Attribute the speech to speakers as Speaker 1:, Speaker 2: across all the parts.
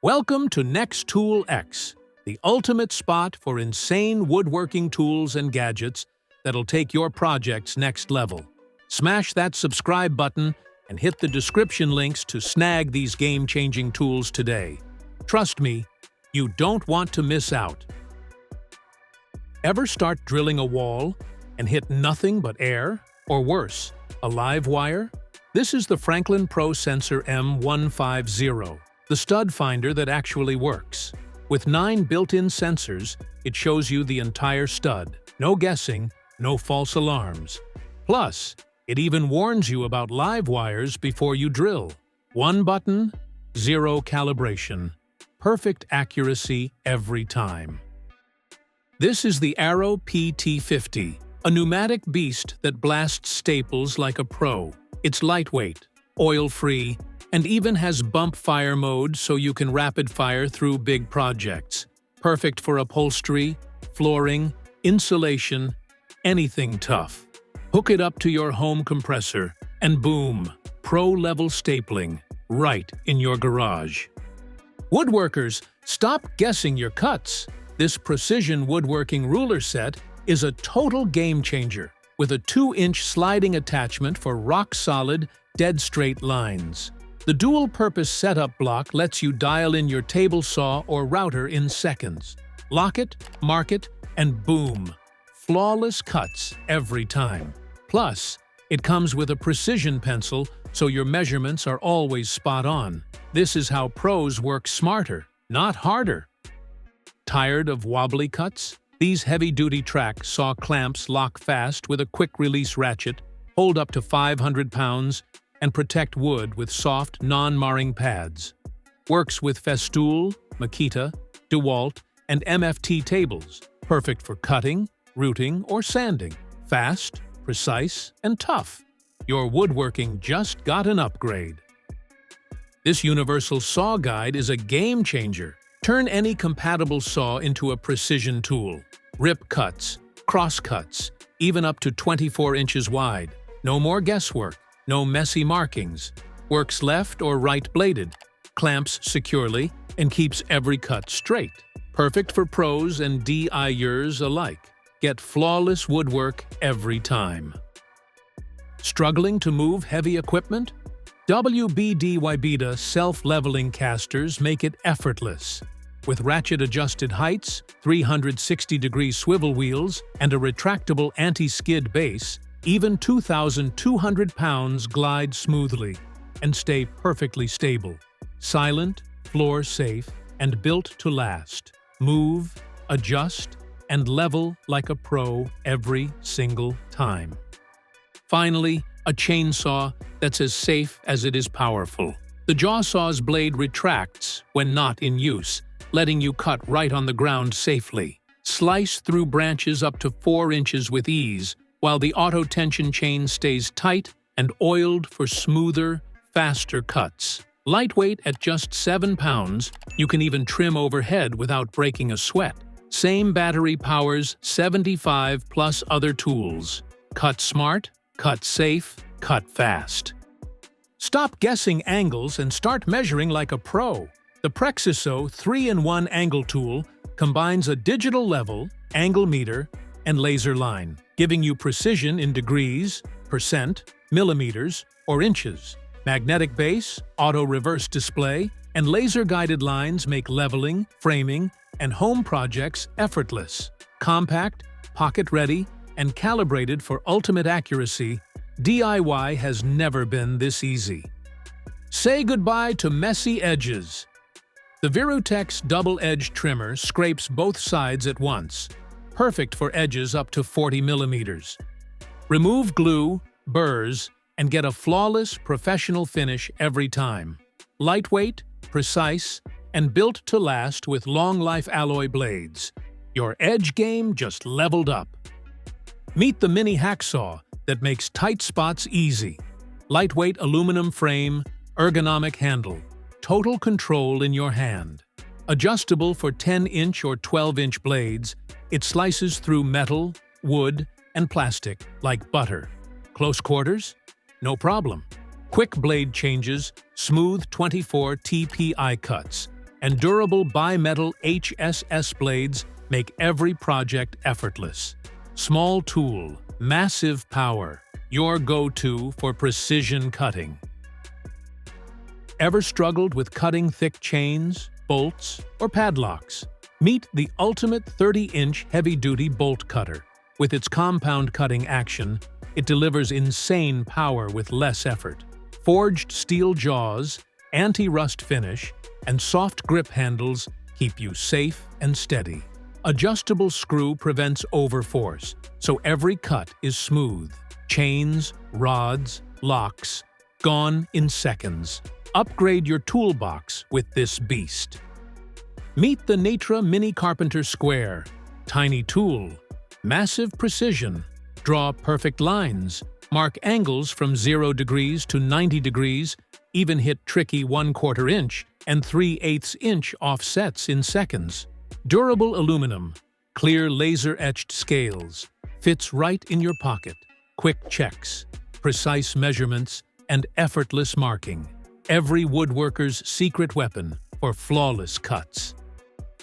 Speaker 1: Welcome to Next Tool X, the ultimate spot for insane woodworking tools and gadgets that'll take your projects next level. Smash that subscribe button and hit the description links to snag these game-changing tools today. Trust me, you don't want to miss out. Ever start drilling a wall and hit nothing but air? Or worse, a live wire? This is the Franklin Pro Sensor M150, the stud finder that actually works. With 9 built-in sensors, it shows you the entire stud. No guessing, no false alarms. Plus, it even warns you about live wires before you drill. One button, zero calibration. Perfect accuracy every time. This is the Arrow PT50, a pneumatic beast that blasts staples like a pro. It's lightweight, oil-free, and even has bump fire mode so you can rapid fire through big projects. Perfect for upholstery, flooring, insulation, anything tough. Hook it up to your home compressor, and boom, pro-level stapling, right in your garage. Woodworkers, stop guessing your cuts. This precision woodworking ruler set is a total game-changer, with a 2-inch sliding attachment for rock-solid, dead-straight lines. The dual-purpose setup block lets you dial in your table saw or router in seconds. Lock it, mark it, and boom! Flawless cuts every time. Plus, it comes with a precision pencil, so your measurements are always spot on. This is how pros work smarter, not harder. Tired of wobbly cuts? These heavy-duty track saw clamps lock fast with a quick-release ratchet, hold up to 500 pounds, and protect wood with soft, non-marring pads. Works with Festool, Makita, DeWalt, and MFT tables. Perfect for cutting, routing, or sanding. Fast, precise, and tough. Your woodworking just got an upgrade. This universal saw guide is a game-changer. Turn any compatible saw into a precision tool. Rip cuts, cross cuts, even up to 24 inches wide. No more guesswork, no messy markings. Works left or right-bladed, clamps securely, and keeps every cut straight. Perfect for pros and DIYers alike. Get flawless woodwork every time. Struggling to move heavy equipment? WEIBIDA self-leveling casters make it effortless. With ratchet-adjusted heights, 360-degree swivel wheels, and a retractable anti-skid base, even 2,200 pounds glide smoothly and stay perfectly stable. Silent, floor-safe, and built to last. Move, adjust, and level like a pro every single time. Finally, a chainsaw that's as safe as it is powerful. The JawSaw's blade retracts when not in use, letting you cut right on the ground safely. Slice through branches up to 4 inches with ease, while the auto-tension chain stays tight and oiled for smoother, faster cuts. Lightweight at just 7 pounds, you can even trim overhead without breaking a sweat. Same battery powers 75 plus other tools. Cut smart, cut safe, cut fast. Stop guessing angles and start measuring like a pro. The Preciva 3-in-1 angle tool combines a digital level, angle meter, and laser line, giving you precision in degrees, percent, millimeters, or inches. Magnetic base, auto-reverse display, and laser-guided lines make leveling, framing, and home projects effortless. Compact, pocket-ready, and calibrated for ultimate accuracy, DIY has never been this easy. Say goodbye to messy edges. The Virutex double-edged trimmer scrapes both sides at once, perfect for edges up to 40 millimeters. Remove glue, burrs, and get a flawless, professional finish every time. Lightweight, precise, and built to last with long-life alloy blades. Your edge game just leveled up. Meet the mini hacksaw that makes tight spots easy. Lightweight aluminum frame, ergonomic handle, total control in your hand. Adjustable for 10-inch or 12-inch blades, it slices through metal, wood, and plastic like butter. Close quarters? No problem. Quick blade changes, smooth 24 TPI cuts, and durable bimetal HSS blades make every project effortless. Small tool, massive power, your go-to for precision cutting. Ever struggled with cutting thick chains, bolts, or padlocks? Meet the ultimate 30-inch heavy-duty bolt cutter. With its compound cutting action, it delivers insane power with less effort. Forged steel jaws, anti-rust finish, and soft grip handles keep you safe and steady. Adjustable screw prevents overforce, so every cut is smooth. Chains, rods, locks, gone in seconds. Upgrade your toolbox with this beast. Meet the Natra Mini Carpenter Square. Tiny tool, massive precision, draw perfect lines, mark angles from 0 degrees to 90 degrees, even hit tricky 1/4 inch and 3/8 inch offsets in seconds. Durable aluminum, clear laser-etched scales, fits right in your pocket. Quick checks, precise measurements, and effortless marking. Every woodworker's secret weapon for flawless cuts.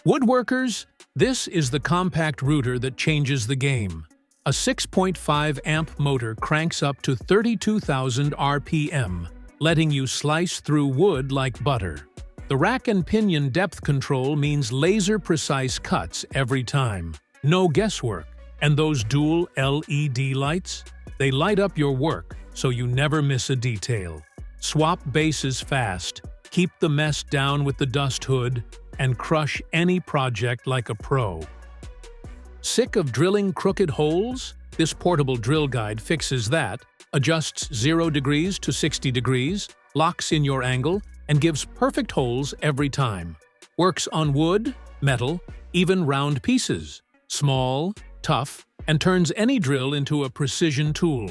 Speaker 1: Woodworkers, this is the compact router that changes the game. A 6.5 amp motor cranks up to 32,000 RPM, letting you slice through wood like butter. The rack and pinion depth control means laser-precise cuts every time. No guesswork. And those dual LED lights? They light up your work so you never miss a detail. Swap bases fast, keep the mess down with the dust hood, and crush any project like a pro. Sick of drilling crooked holes? This portable drill guide fixes that, adjusts 0 degrees to 60 degrees, locks in your angle, and gives perfect holes every time. Works on wood, metal, even round pieces. Small, tough, and turns any drill into a precision tool.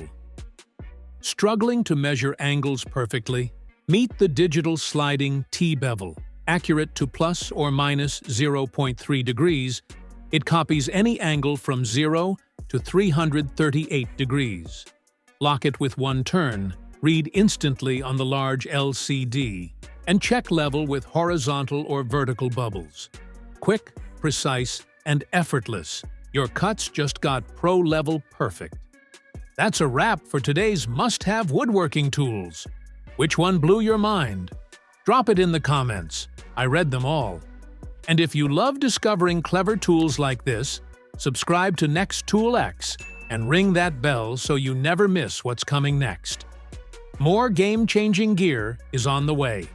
Speaker 1: Struggling to measure angles perfectly? Meet the digital sliding T-Bevel. Accurate to plus or minus 0.3 degrees, it copies any angle from 0 to 338 degrees. Lock it with one turn, read instantly on the large LCD, and check level with horizontal or vertical bubbles. Quick, precise, and effortless. Your cuts just got pro-level perfect. That's a wrap for today's must-have woodworking tools. Which one blew your mind? Drop it in the comments. I read them all. And if you love discovering clever tools like this, subscribe to Next Tool X and ring that bell so you never miss what's coming next. More game-changing gear is on the way.